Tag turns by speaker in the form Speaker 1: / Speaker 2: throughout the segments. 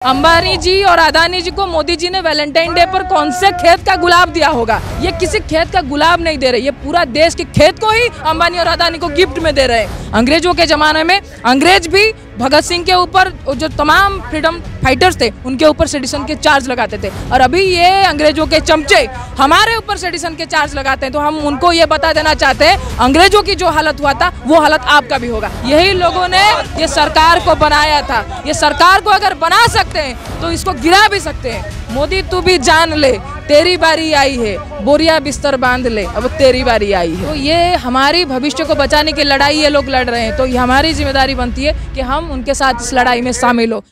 Speaker 1: अंबानी जी और अदानी जी को मोदी जी ने वैलेंटाइन डे पर कौन से खेत का गुलाब दिया होगा? ये किसी खेत का गुलाब नहीं दे रहे, ये पूरा देश के खेत को ही अंबानी और अदानी को गिफ्ट में दे रहे हैं। अंग्रेजों के जमाने में अंग्रेज भी भगत सिंह के ऊपर, जो तमाम फ्रीडम फाइटर्स थे उनके ऊपर सेडिशन के चार्ज लगाते थे, और अभी ये अंग्रेजों के चमचे हमारे ऊपर सेडिशन के चार्ज लगाते हैं। तो हम उनको ये बता देना चाहते हैं, अंग्रेजों की जो हालत हुआ था वो हालत आपका भी होगा। यही लोगों ने ये सरकार को बनाया था, ये सरकार को अगर बना सकते हैं तो इसको गिरा भी सकते हैं। मोदी तू भी जान ले, तेरी बारी आई है, बोरिया बिस्तर बांध ले, अब तेरी बारी आई है। तो ये हमारी भविष्य को बचाने की लड़ाई ये लोग लड़ रहे हैं, तो ये हमारी जिम्मेदारी बनती है कि हम उनके साथ इस लड़ाई में शामिल हो।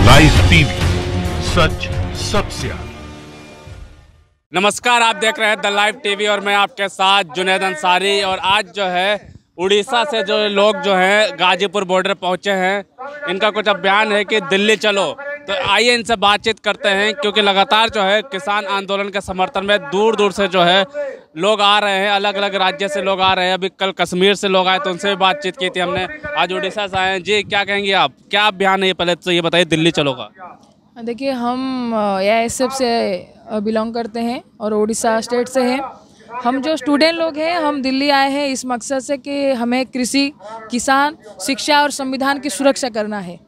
Speaker 2: लाइव टीवी, सच सबसे आगे।
Speaker 3: नमस्कार, आप देख रहे हैं द लाइव टीवी और मैं आपके साथ जुनैद अंसारी। और आज जो है उड़ीसा से जो लोग जो हैं गाजीपुर बॉर्डर पहुंचे हैं, इनका कुछ बयान है कि दिल्ली चलो। तो आइए इनसे बातचीत करते हैं, क्योंकि लगातार जो है किसान आंदोलन के समर्थन में दूर दूर से जो है लोग आ रहे हैं, अलग अलग राज्य से लोग आ रहे हैं। अभी कल कश्मीर से लोग आए तो उनसे भी बातचीत की थी हमने। आज उड़ीसा से आए हैं। जी, क्या कहेंगे आप, क्या अभियान है ये? पहले तो ये बताइए, दिल्ली चलो का।
Speaker 1: देखिए, हम AISF से बिलोंग करते हैं और उड़ीसा स्टेट से हैं। हम जो स्टूडेंट लोग हैं, हम दिल्ली आए हैं इस मकसद से कि हमें कृषि, किसान, शिक्षा और संविधान की सुरक्षा करना है।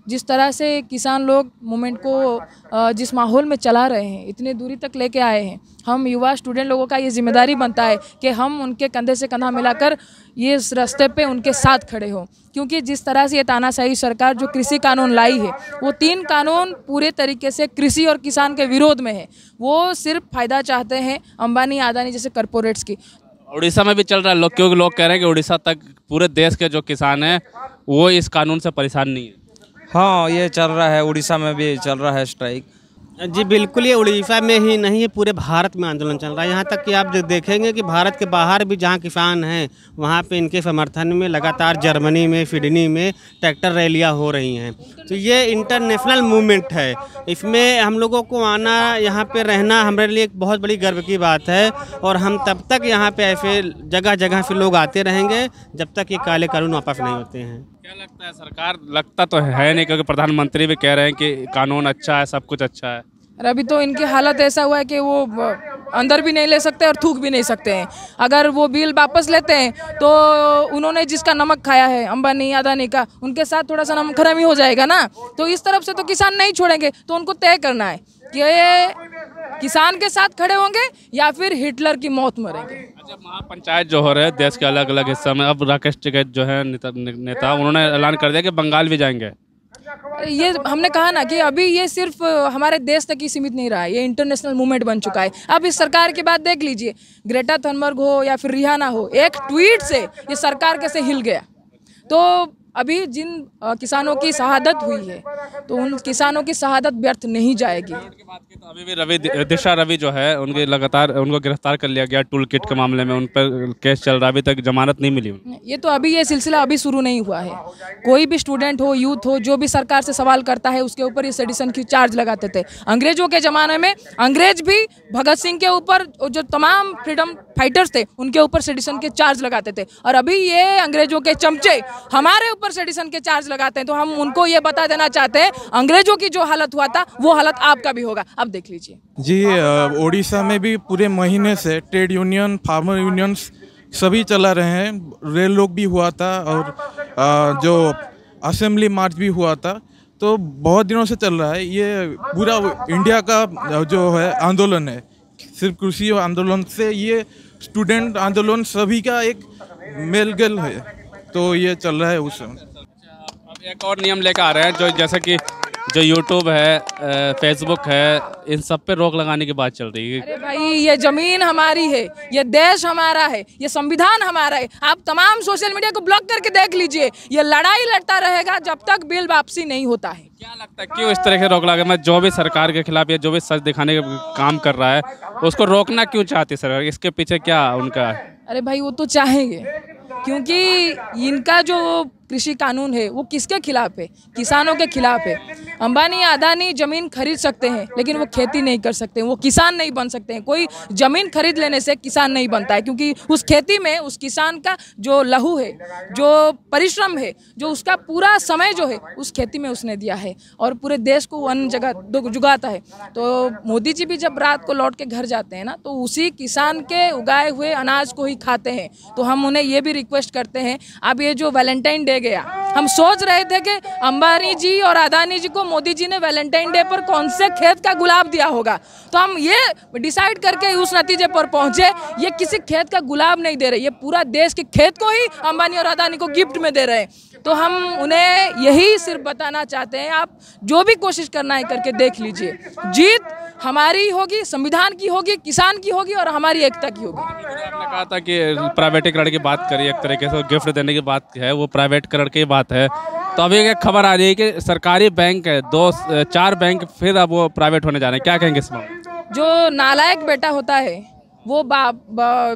Speaker 1: जिस तरह से किसान लोग मूवमेंट को जिस माहौल में चला रहे हैं, इतनी दूरी तक लेके आए हैं, हम युवा स्टूडेंट लोगों का ये जिम्मेदारी बनता है कि हम उनके कंधे से कंधा मिलाकर ये इस रास्ते पे उनके साथ खड़े हों। क्योंकि जिस तरह से ये तानाशाही सरकार जो कृषि कानून लाई है, वो 3 कानून पूरे तरीके से कृषि और किसान के विरोध में है। वो सिर्फ फ़ायदा चाहते हैं अंबानी अदानी जैसे कॉरपोरेट्स की।
Speaker 3: उड़ीसा में भी चल रहा है लोग, क्योंकि लोग कह रहे हैं कि उड़ीसा तक पूरे देश के जो किसान हैं वो इस कानून से परेशान नहीं है।
Speaker 4: हाँ, ये चल रहा है, उड़ीसा में भी चल रहा है स्ट्राइक।
Speaker 5: जी बिल्कुल, ये उड़ीसा में ही नहीं है, पूरे भारत में आंदोलन चल रहा है। यहाँ तक कि आप देखेंगे कि भारत के बाहर भी जहाँ किसान हैं, वहाँ पे इनके समर्थन में लगातार जर्मनी में, सिडनी में ट्रैक्टर रैलियाँ हो रही हैं। तो ये इंटरनेशनल मूवमेंट है, इसमें हम लोगों को आना, यहाँ पे रहना हमारे लिए एक बहुत बड़ी गर्व की बात है। और हम तब तक यहाँ पे ऐसे जगह जगह से लोग आते रहेंगे जब तक ये काले कानून वापस नहीं होते हैं।
Speaker 3: क्या लगता है, सरकार लगता तो है नहीं, क्योंकि प्रधानमंत्री भी कह रहे हैं कि कानून अच्छा है, सब कुछ अच्छा है।
Speaker 1: अभी तो इनकी हालत ऐसा हुआ है कि वो अंदर भी नहीं ले सकते और थूक भी नहीं सकते हैं। अगर वो बिल वापस लेते हैं तो उन्होंने जिसका नमक खाया है अंबानी अदानी का, उनके साथ थोड़ा सा नमक हरामी हो जाएगा ना। तो इस तरफ से तो किसान नहीं छोड़ेंगे, तो उनको तय करना है कि ये किसान के साथ खड़े होंगे या फिर हिटलर की मौत मरेंगे।
Speaker 3: अच्छा, महापंचायत जो हो रहे हैं देश के अलग अलग हिस्सों में, अब राकेश टिकैत जो है नेता, उन्होंने ऐलान कर दिया कि बंगाल भी जाएंगे।
Speaker 1: ये हमने कहा ना कि अभी ये सिर्फ हमारे देश तक ही सीमित नहीं रहा है, ये इंटरनेशनल मूवमेंट बन चुका है। अब इस सरकार की बात देख लीजिए, ग्रेटा थनबर्ग हो या फिर रिहाना हो, एक ट्वीट से ये सरकार कैसे हिल गया। तो अभी जिन किसानों की शहादत हुई है, तो उन किसानों की शहादत व्यर्थ नहीं जाएगी।
Speaker 3: तो अभी भी दिशा रवि जो है, उनके लगातार उनको गिरफ्तार कर लिया गया टूल किट के मामले में, उन पर केस चल रहा है, अभी तक जमानत नहीं मिली।
Speaker 1: ये तो अभी ये सिलसिला अभी शुरू नहीं हुआ है। कोई भी स्टूडेंट हो, यूथ हो, जो भी सरकार से सवाल करता है उसके ऊपर ये सेडिशन की चार्ज लगाते थे। अंग्रेजों के ज़माने में अंग्रेज भी भगत सिंह के ऊपर, जो तमाम फ्रीडम फाइटर्स थे उनके ऊपर सेडिशन के चार्ज लगाते थे, और अभी ये अंग्रेजों के चमचे हमारे ऊपर सेडिशन के चार्ज लगाते हैं। तो हम उनको ये बता देना चाहते हैं, अंग्रेजों की जो हालत हुआ था वो हालत आपका भी होगा। अब देख लीजिए
Speaker 6: जी, ओडिशा में भी पूरे महीने से ट्रेड यूनियन, फार्मर यूनियंस सभी चला रहे हैं। रेल रोक भी हुआ था और जो असेंबली मार्च भी हुआ था। तो बहुत दिनों से चल रहा है ये पूरा इंडिया का जो है आंदोलन है। सिर्फ कृषि आंदोलन से ये स्टूडेंट आंदोलन सभी का एक मेलगल है, तो ये चल रहा है उस समय।
Speaker 3: अब एक और नियम लेकर आ रहे हैं, जो जैसे कि जो यूट्यूब है, फेसबुक है, इन सब पे रोक लगाने की बात चल रही है।
Speaker 1: अरे भाई, ये जमीन हमारी है, ये देश हमारा है, ये संविधान हमारा है। आप तमाम सोशल मीडिया को ब्लॉक करके देख लीजिए, ये लड़ाई लड़ता रहेगा जब तक बिल वापसी नहीं होता है।
Speaker 3: क्या लगता है क्यों इस तरह से रोक लगा? मैं जो भी सरकार के खिलाफ या जो भी सच दिखाने का काम कर रहा है, उसको रोकना क्यों चाहती सरकार? इसके पीछे क्या उनका है?
Speaker 1: अरे भाई, वो तो चाहेंगे, क्योंकि इनका जो कृषि कानून है वो किसके खिलाफ है? किसानों के खिलाफ है। अंबानी अदानी जमीन खरीद सकते हैं लेकिन वो खेती नहीं कर सकते, वो किसान नहीं बन सकते हैं। कोई जमीन खरीद लेने से किसान नहीं बनता है, क्योंकि उस खेती में उस किसान का जो लहू है, जो परिश्रम है, जो उसका पूरा समय जो है उस खेती में उसने दिया है और पूरे देश को अन्न जगह जुगाता है। तो मोदी जी भी जब रात को लौट के घर जाते हैं ना, तो उसी किसान के उगाए हुए अनाज को ही खाते हैं। तो हम उन्हें ये भी रिक्वेस्ट करते हैं, अब ये जो वैलेंटाइन डे गया, हम सोच रहे थे कि अंबानी जी और अदानी जी को मोदी जी ने वैलेंटाइन डे पर कौन से खेत का गुलाब दिया होगा, तो हम ये डिसाइड करके उस नतीजे पर पहुंचे, ये किसी खेत का गुलाब नहीं दे रहे, ये पूरा देश के खेत को ही अंबानी और अदानी को गिफ्ट में दे रहे हैं। तो हम उन्हें यही सिर्फ बताना चाहते हैं, आप जो भी कोशिश करना है करके देख लीजिए, जीत हमारी होगी, संविधान की होगी, किसान की होगी और हमारी एकता की होगी।
Speaker 3: आपने कहा था कि प्राइवेटीकरण की बात करी, एक तरीके से गिफ्ट देने की बात है, वो प्राइवेटीकरण की बात है। तो अभी एक खबर आ रही है कि सरकारी बैंक है, 4 बैंक फिर अब वो प्राइवेट होने जा रहे हैं, क्या कहेंगे इस बारे?
Speaker 1: जो नालायक बेटा होता है वो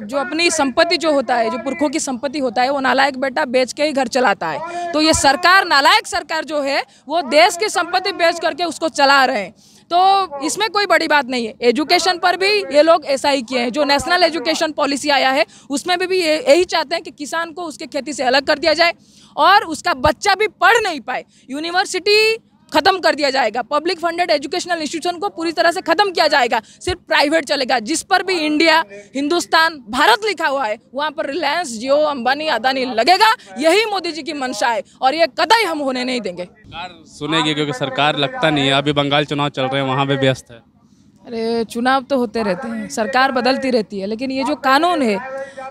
Speaker 1: जो अपनी संपत्ति जो होता है, जो पुरखों की संपत्ति होता है, वो नालायक बेटा बेच के ही घर चलाता है। तो ये सरकार, नालायक सरकार जो है, वो देश की संपत्ति बेच करके उसको चला रहे हैं। तो इसमें कोई बड़ी बात नहीं है। एजुकेशन पर भी ये लोग ऐसा ही किए हैं। जो नेशनल एजुकेशन पॉलिसी आया है उसमें भी यही चाहते हैं कि किसान को उसके खेती से अलग कर दिया जाए और उसका बच्चा भी पढ़ नहीं पाए। यूनिवर्सिटी खत्म कर दिया जाएगा, पब्लिक फंडेड एजुकेशनल इंस्टीट्यूशन को पूरी तरह से खत्म किया जाएगा, सिर्फ प्राइवेट चलेगा। जिस पर भी इंडिया, हिंदुस्तान, भारत लिखा हुआ है वहाँ पर रिलायंस, जियो, अंबानी, अदानी लगेगा। यही मोदी जी की मंशा है और ये कतई हम होने नहीं देंगे।
Speaker 3: सरकार सुनेगी, क्योंकि सरकार लगता नहीं है, अभी बंगाल चुनाव चल रहे हैं, वहाँ पे व्यस्त है।
Speaker 1: अरे चुनाव तो होते रहते हैं, सरकार बदलती रहती है, लेकिन ये जो कानून है,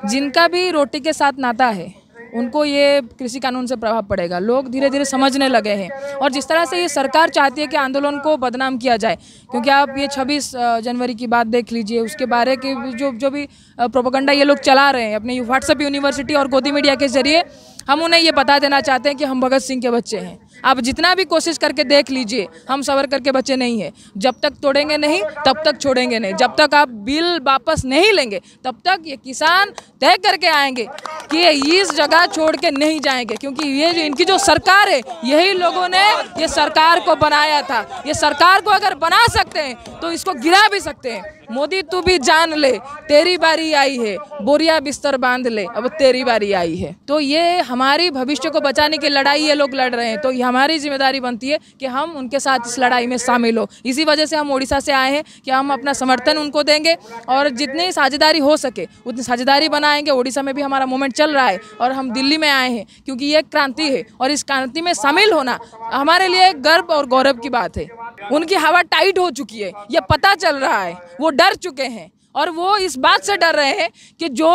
Speaker 1: जिनका भी रोटी के साथ नाता है उनको ये कृषि कानून से प्रभाव पड़ेगा। लोग धीरे धीरे समझने लगे हैं और जिस तरह से ये सरकार चाहती है कि आंदोलन को बदनाम किया जाए, क्योंकि आप ये 26 जनवरी की बात देख लीजिए, उसके बारे के जो भी प्रोपेगेंडा ये लोग चला रहे हैं अपने व्हाट्सएप यूनिवर्सिटी और गोदी मीडिया के जरिए, हम उन्हें ये बता देना चाहते हैं कि हम भगत सिंह के बच्चे हैं। आप जितना भी कोशिश करके देख लीजिए, हम सावरकर के बच्चे नहीं हैं। जब तक तोड़ेंगे नहीं तब तक छोड़ेंगे नहीं। जब तक आप बिल वापस नहीं लेंगे तब तक ये किसान तय करके आएंगे कि ये इस जगह छोड़ के नहीं जाएंगे, क्योंकि ये जो इनकी जो सरकार है, यही लोगों ने ये सरकार को बनाया था। ये सरकार को अगर बना सकते हैं तो इसको गिरा भी सकते हैं। मोदी तू भी जान ले, तेरी बारी आई है, बोरिया बिस्तर बांध ले, अब तेरी बारी आई है। तो ये हमारी भविष्य को बचाने की लड़ाई ये लोग लड़ रहे हैं, तो हमारी जिम्मेदारी बनती है कि हम उनके साथ इस लड़ाई में शामिल हो। इसी वजह से हम उड़ीसा से आए हैं कि हम अपना समर्थन उनको देंगे और जितनी साझेदारी हो सके उतनी साझेदारी बनाएंगे। उड़ीसा में भी हमारा मूवमेंट चल रहा है और हम दिल्ली में आए हैं क्योंकि ये क्रांति है और इस क्रांति में शामिल होना हमारे लिए गर्व और गौरव की बात है। उनकी हवा टाइट हो चुकी है, ये पता चल रहा है, वो डर चुके हैं और वो इस बात से डर रहे हैं कि जो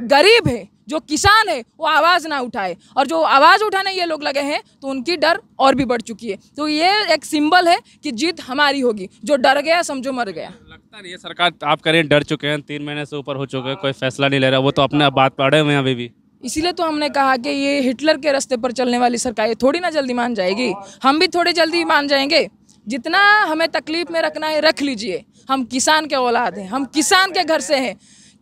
Speaker 1: गरीब है, जो किसान है, वो आवाज़ ना उठाए, और जो आवाज़ उठाने ये लोग लगे हैं तो उनकी डर और भी बढ़ चुकी है। तो ये एक सिंबल है कि जीत हमारी होगी। जो डर गया समझो मर गया।
Speaker 3: लगता नहीं है सरकार, आप करें डर चुके हैं, 3 महीने से ऊपर हो चुके हैं, कोई फैसला नहीं ले रहा, वो तो अपने बात पड़े हुए हैं अभी भी।
Speaker 1: इसीलिए तो हमने कहा कि ये हिटलर के रास्ते पर चलने वाली सरकार ये थोड़ी ना जल्दी मान जाएगी। हम भी थोड़ी जल्दी मान जाएंगे। जितना हमें तकलीफ में रखना है रख लीजिए, हम किसान के औलाद हैं, हम किसान के घर से हैं।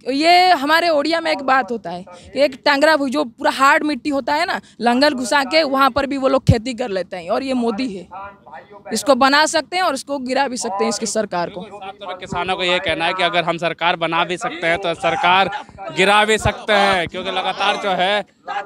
Speaker 1: ये हमारे ओडिया में एक बात होता है कि एक टांगरा जो पूरा हार्ड मिट्टी होता है ना, लंगर घुसा के वहाँ पर भी वो लोग खेती कर लेते हैं, और ये मोदी है, इसको बना सकते हैं और इसको गिरा भी सकते हैं, इसकी सरकार को।
Speaker 3: तो किसानों को ये कहना है कि अगर हम सरकार बना भी सकते हैं तो सरकार गिरा भी सकते हैं, क्योंकि लगातार जो है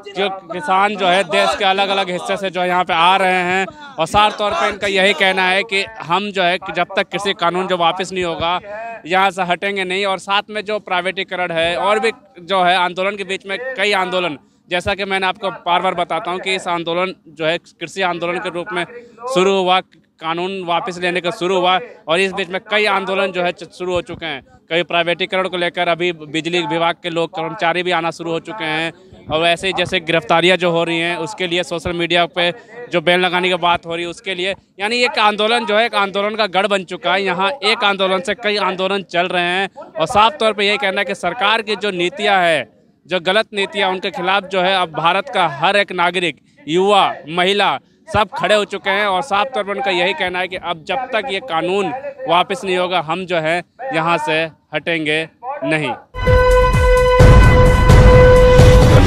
Speaker 3: जो किसान जो है देश के अलग अलग हिस्से से जो यहाँ पे आ रहे हैं, और साफ तौर पे इनका यही कहना है कि हम जो है कि जब तक कृषि कानून जो वापस नहीं होगा यहाँ से हटेंगे नहीं। और साथ में जो प्राइवेटीकरण है और भी जो है आंदोलन के बीच में कई आंदोलन, जैसा कि मैंने आपको बार बार बताता हूँ कि इस आंदोलन जो है कृषि आंदोलन के रूप में शुरू हुआ, कानून वापस लेने का शुरू हुआ, और इस बीच में कई आंदोलन जो है शुरू हो चुके हैं। कई प्राइवेटीकरण को लेकर अभी बिजली विभाग के लोग, कर्मचारी भी आना शुरू हो चुके हैं, और ऐसे ही जैसे गिरफ्तारियां जो हो रही हैं उसके लिए सोशल मीडिया पे जो बैन लगाने की बात हो रही है उसके लिए, यानी एक आंदोलन जो है एक आंदोलन का गढ़ बन चुका है। यहाँ एक आंदोलन से कई आंदोलन चल रहे हैं, और साफ तौर पर यही कहना है कि सरकार की जो नीतियाँ है, जो गलत नीतियाँ, उनके खिलाफ जो है अब भारत का हर एक नागरिक, युवा, महिला सब खड़े हो चुके हैं। और साफ तौर पर उनका यही कहना है कि अब जब तक ये कानून वापस नहीं होगा हम जो है यहाँ से हटेंगे नहीं।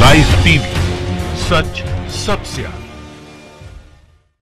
Speaker 2: लाइव टीवी, सच सबसे आगे।